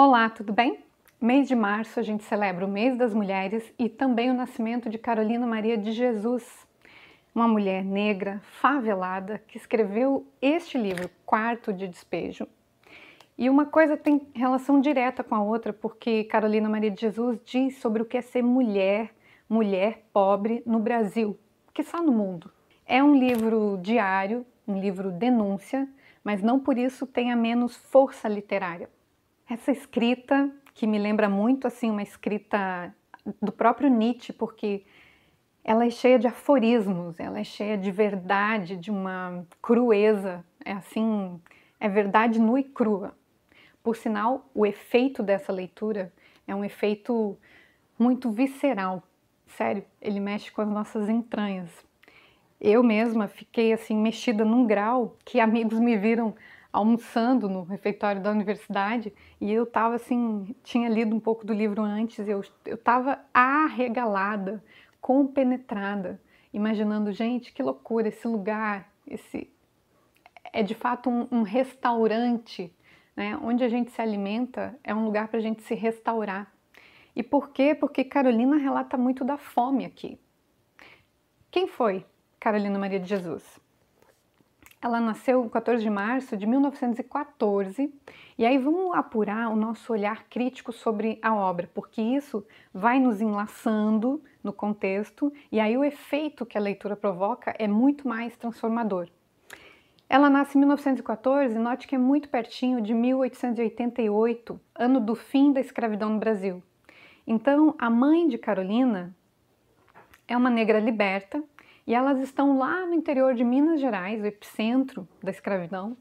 Olá, tudo bem? Mês de março a gente celebra o Mês das Mulheres e também o nascimento de Carolina Maria de Jesus, uma mulher negra, favelada, que escreveu este livro, Quarto de Despejo. E uma coisa tem relação direta com a outra, porque Carolina Maria de Jesus diz sobre o que é ser mulher, mulher pobre no Brasil, quiçá no mundo. É um livro diário, um livro denúncia, mas não por isso tenha menos força literária. Essa escrita, que me lembra muito assim uma escrita do próprio Nietzsche, porque ela é cheia de aforismos, ela é cheia de verdade, de uma crueza, é assim, é verdade nua e crua. Por sinal, o efeito dessa leitura é um efeito muito visceral, sério, ele mexe com as nossas entranhas. Eu mesma fiquei assim mexida num grau que amigos me viram almoçando no refeitório da universidade e eu estava assim, tinha lido um pouco do livro antes, eu estava arregalada, compenetrada, imaginando, gente, que loucura, esse lugar, esse é de fato um restaurante, né? Onde a gente se alimenta é um lugar para a gente se restaurar. E por quê? Porque Carolina relata muito da fome aqui. Quem foi Carolina Maria de Jesus? Ela nasceu em 14 de março de 1914, e aí vamos apurar o nosso olhar crítico sobre a obra, porque isso vai nos enlaçando no contexto, e aí o efeito que a leitura provoca é muito mais transformador. Ela nasce em 1914, note que é muito pertinho de 1888, ano do fim da escravidão no Brasil. Então, a mãe de Carolina é uma negra liberta, e elas estão lá no interior de Minas Gerais, o epicentro da escravidão.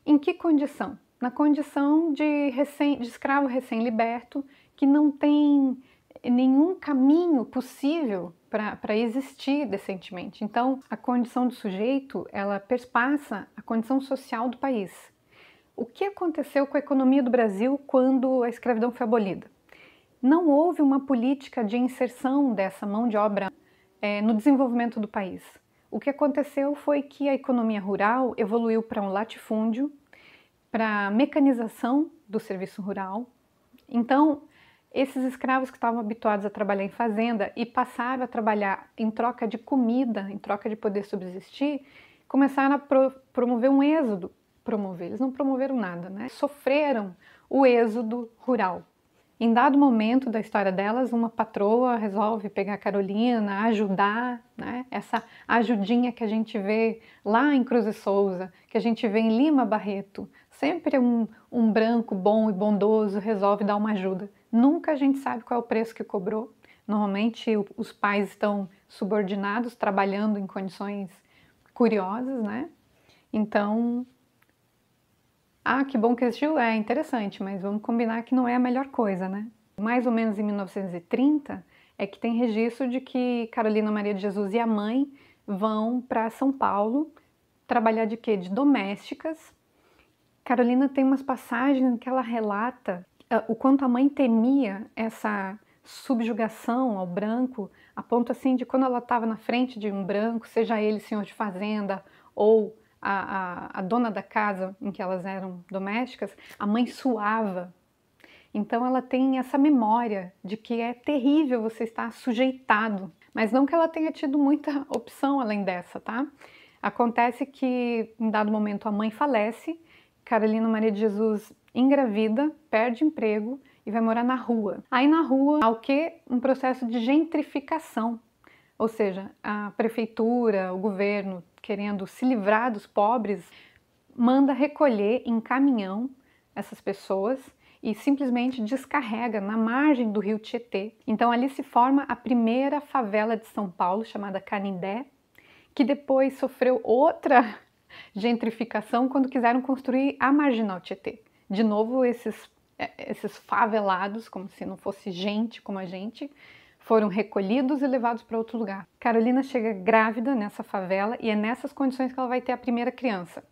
Em que condição? Na condição de escravo recém-liberto, que não tem nenhum caminho possível para existir decentemente. Então, a condição do sujeito, ela perpassa a condição social do país. O que aconteceu com a economia do Brasil quando a escravidão foi abolida? Não houve uma política de inserção dessa mão de obra no desenvolvimento do país. O que aconteceu foi que a economia rural evoluiu para um latifúndio, para a mecanização do serviço rural. Então, esses escravos que estavam habituados a trabalhar em fazenda e passaram a trabalhar em troca de comida, em troca de poder subsistir, começaram a promover um êxodo. Eles não promoveram nada, né? Sofreram o êxodo rural. Em dado momento da história delas, uma patroa resolve pegar a Carolina, ajudar, né? Essa ajudinha que a gente vê lá em Cruz e Souza, que a gente vê em Lima Barreto. Sempre um branco bom e bondoso resolve dar uma ajuda. Nunca a gente sabe qual é o preço que cobrou. Normalmente os pais estão subordinados, trabalhando em condições curiosas, né? Então, que bom que existiu, é interessante, mas vamos combinar que não é a melhor coisa, né? Mais ou menos em 1930 é que tem registro de que Carolina Maria de Jesus e a mãe vão para São Paulo trabalhar de quê? De domésticas. Carolina tem umas passagens em que ela relata o quanto a mãe temia essa subjugação ao branco, a ponto assim de quando ela estava na frente de um branco, seja ele senhor de fazenda ou a dona da casa em que elas eram domésticas, a mãe suava. Então ela tem essa memória de que é terrível você estar sujeitado, mas não que ela tenha tido muita opção além dessa, tá? Acontece que em dado momento a mãe falece, Carolina Maria de Jesus engravida, perde emprego e vai morar na rua. Aí na rua há o quê? Um processo de gentrificação, ou seja, a prefeitura, o governo, querendo se livrar dos pobres, manda recolher em caminhão essas pessoas e simplesmente descarrega na margem do rio Tietê. Então ali se forma a primeira favela de São Paulo, chamada Canindé, que depois sofreu outra gentrificação quando quiseram construir a Marginal Tietê. De novo, esses favelados, como se não fosse gente como a gente, foram recolhidos e levados para outro lugar. Carolina chega grávida nessa favela e é nessas condições que ela vai ter a primeira criança.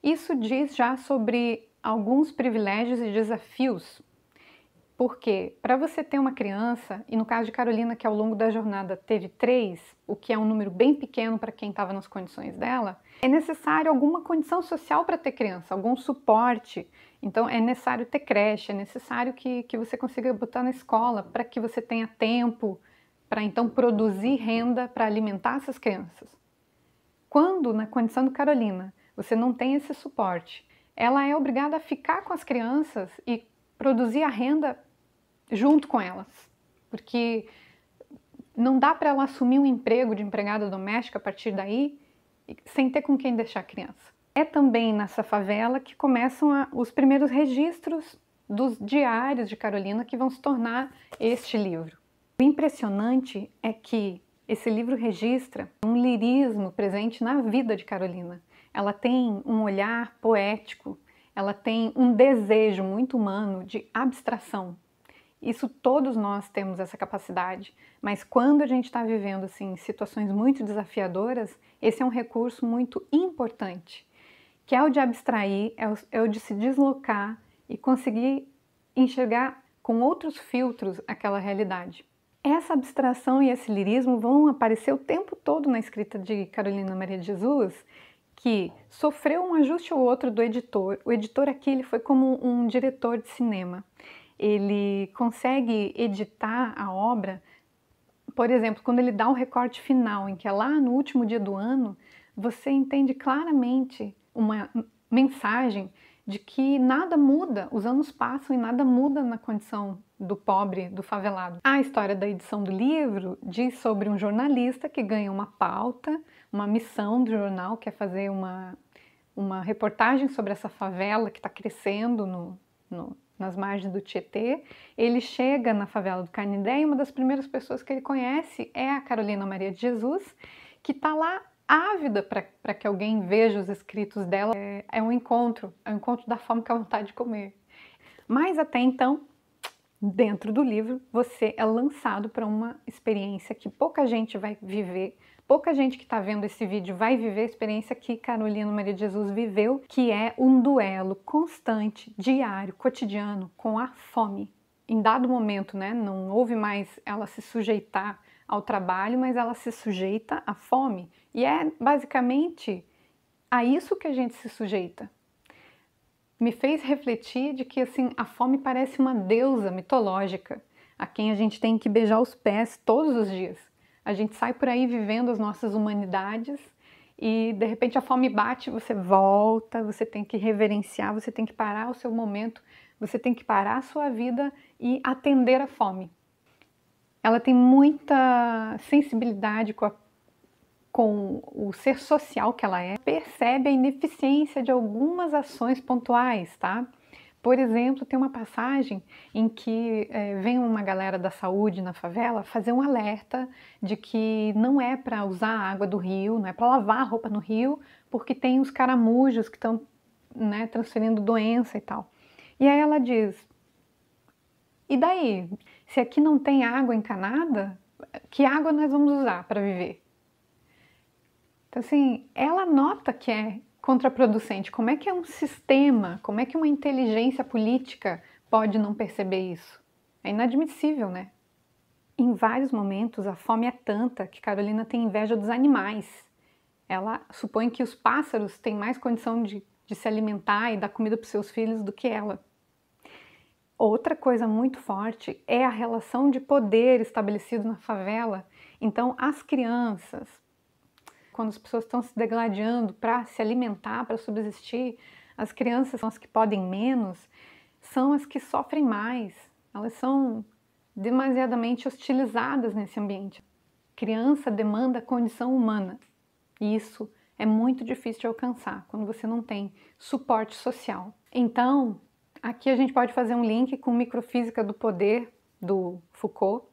Isso diz já sobre alguns privilégios e desafios Porque para você ter uma criança, e no caso de Carolina, que ao longo da jornada teve 3, o que é um número bem pequeno para quem estava nas condições dela, é necessário alguma condição social para ter criança, algum suporte. Então é necessário ter creche, é necessário que você consiga botar na escola para que você tenha tempo para então produzir renda para alimentar essas crianças. Quando, na condição de Carolina, você não tem esse suporte, ela é obrigada a ficar com as crianças e produzir a renda junto com elas, porque não dá para ela assumir um emprego de empregada doméstica a partir daí sem ter com quem deixar a criança. É também nessa favela que começam os primeiros registros dos diários de Carolina que vão se tornar este livro. O impressionante é que esse livro registra um lirismo presente na vida de Carolina. Ela tem um olhar poético, ela tem um desejo muito humano de abstração. Isso todos nós temos essa capacidade, mas quando a gente está vivendo assim, situações muito desafiadoras, esse é um recurso muito importante, que é o de abstrair, é o de se deslocar e conseguir enxergar com outros filtros aquela realidade. Essa abstração e esse lirismo vão aparecer o tempo todo na escrita de Carolina Maria de Jesus, que sofreu um ajuste ou outro do editor. O editor aqui ele foi como um diretor de cinema. Ele consegue editar a obra, por exemplo, quando ele dá o recorte final, em que é lá no último dia do ano, você entende claramente uma mensagem de que nada muda, os anos passam e nada muda na condição do pobre, do favelado. A história da edição do livro diz sobre um jornalista que ganha uma pauta, uma missão do jornal, que é fazer uma reportagem sobre essa favela que está crescendo nas margens do Tietê. Ele chega na favela do Canindé e uma das primeiras pessoas que ele conhece é a Carolina Maria de Jesus, que está lá ávida para que alguém veja os escritos dela. É um encontro da fome com a vontade de comer. Mas até então, dentro do livro, você é lançado para uma experiência que pouca gente vai viver, pouca gente que está vendo esse vídeo vai viver a experiência que Carolina Maria de Jesus viveu, que é um duelo constante, diário, cotidiano, com a fome. Em dado momento, né, não houve mais ela se sujeitar ao trabalho, mas ela se sujeita à fome. E é basicamente a isso que a gente se sujeita. Me fez refletir de que assim, a fome parece uma deusa mitológica, a quem a gente tem que beijar os pés todos os dias. A gente sai por aí vivendo as nossas humanidades e de repente a fome bate, você volta, você tem que reverenciar, você tem que parar o seu momento, você tem que parar a sua vida e atender a fome. Ela tem muita sensibilidade com o ser social que ela é, percebe a ineficiência de algumas ações pontuais, tá? Por exemplo, tem uma passagem em que vem uma galera da saúde na favela fazer um alerta de que não é para usar a água do rio, não é para lavar a roupa no rio, porque tem os caramujos que estão, né, transferindo doença e tal. E aí ela diz, e daí? Se aqui não tem água encanada, que água nós vamos usar para viver? Então, assim, ela nota que é contraproducente. Como é que é um sistema, como é que uma inteligência política pode não perceber isso? É inadmissível, né? Em vários momentos, a fome é tanta que Carolina tem inveja dos animais. Ela supõe que os pássaros têm mais condição de se alimentar e dar comida para os seus filhos do que ela. Outra coisa muito forte é a relação de poder estabelecido na favela. Então, as crianças, quando as pessoas estão se degladiando para se alimentar, para subsistir, as crianças são as que podem menos, são as que sofrem mais. Elas são demasiadamente hostilizadas nesse ambiente. Criança demanda condição humana e isso é muito difícil de alcançar quando você não tem suporte social. Então, aqui a gente pode fazer um link com Microfísica do Poder, do Foucault,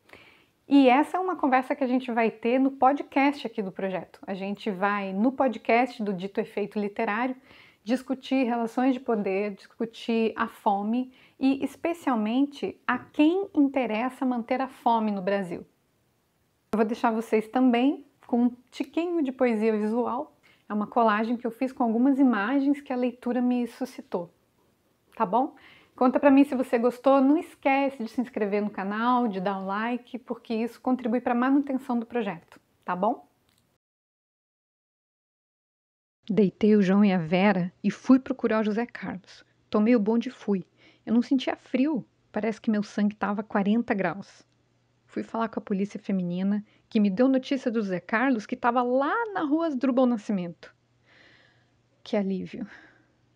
e essa é uma conversa que a gente vai ter no podcast aqui do projeto. A gente vai, no podcast do Dito Efeito Literário, discutir relações de poder, discutir a fome e, especialmente, a quem interessa manter a fome no Brasil. Eu vou deixar vocês também com um tiquinho de poesia visual. É uma colagem que eu fiz com algumas imagens que a leitura me suscitou. Tá bom? Conta pra mim se você gostou, não esquece de se inscrever no canal, de dar um like, porque isso contribui para a manutenção do projeto, tá bom? Deitei o João e a Vera e fui procurar o José Carlos. Tomei o bonde e fui. Eu não sentia frio, parece que meu sangue estava a 40 graus. Fui falar com a polícia feminina, que me deu notícia do José Carlos, que estava lá na rua Asdrubal Nascimento. Que alívio.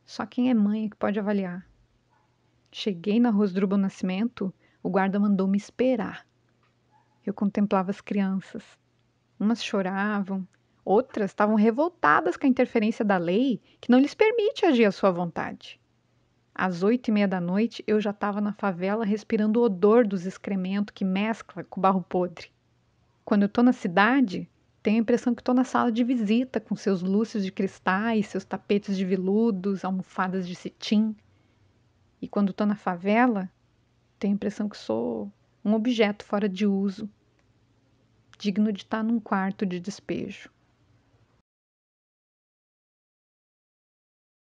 Só quem é mãe é que pode avaliar. Cheguei na rua Asdrubal Nascimento, o guarda mandou me esperar. Eu contemplava as crianças. Umas choravam, outras estavam revoltadas com a interferência da lei que não lhes permite agir à sua vontade. Às 8h30 da noite, eu já estava na favela respirando o odor dos excrementos que mescla com o barro podre. Quando eu estou na cidade, tenho a impressão que estou na sala de visita, com seus lúcios de cristais, seus tapetes de veludos, almofadas de cetim. E quando estou na favela, tenho a impressão que sou um objeto fora de uso, digno de estar num quarto de despejo.